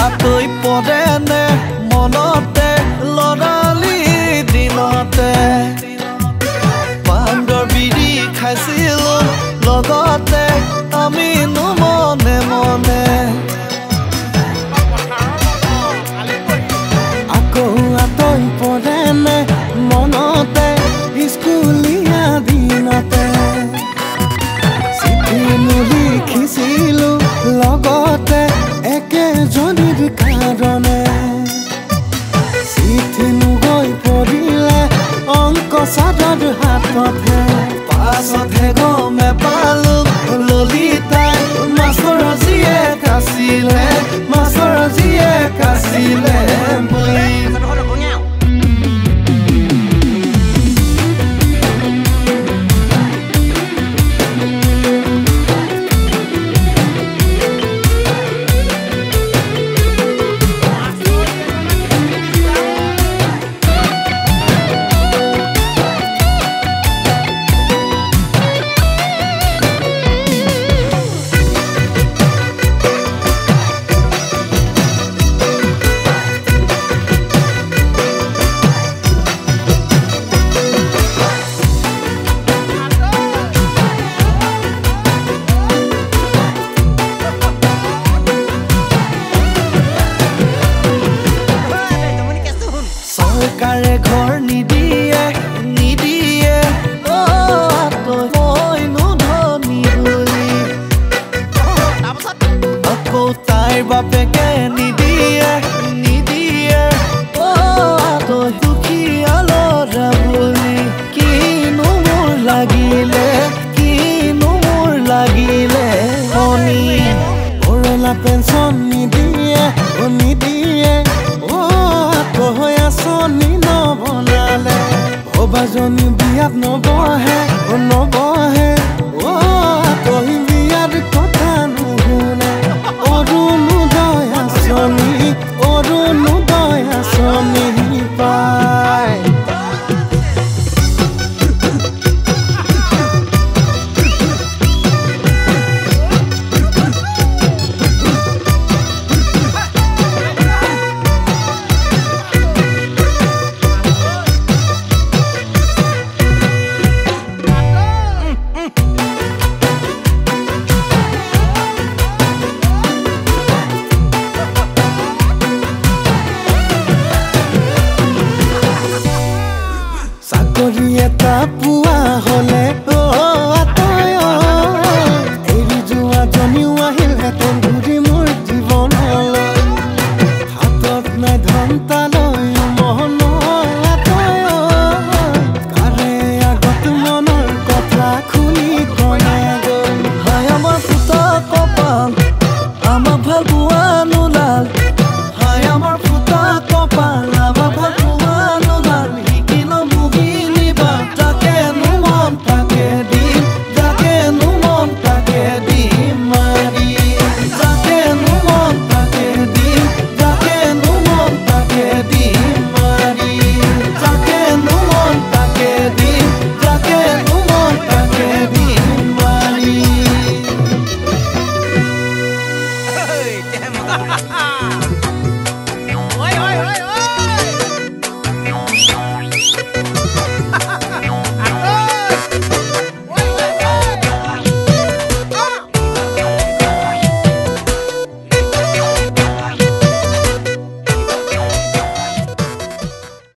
আতৈ পৰেনে মনতে লৰালি দিনতে পাণ্ডৰ বিৰি খাইছিলো লগতে আমি মনে মনে আকৌ আতৈ পৰেনে মনতে স্কুলীয়া দিনতে চিঠি লিখিছিলো লগতে একেজনীৰ কাৰণে চিঠি গৈ পৰিলে অংক চাদৰ হাততহে পাছতহে গমে পালো ললিতাই মাছৰ জীয়েক আছিলে মাছৰ জীয়েক আছিলে বুলি চৰকাৰে ঘৰ নিদিয়ে নিদিয়ে মইনো ধনী বুলি আকৌ তাইৰ বাপেকে নিদিয়ে নিদিয়ে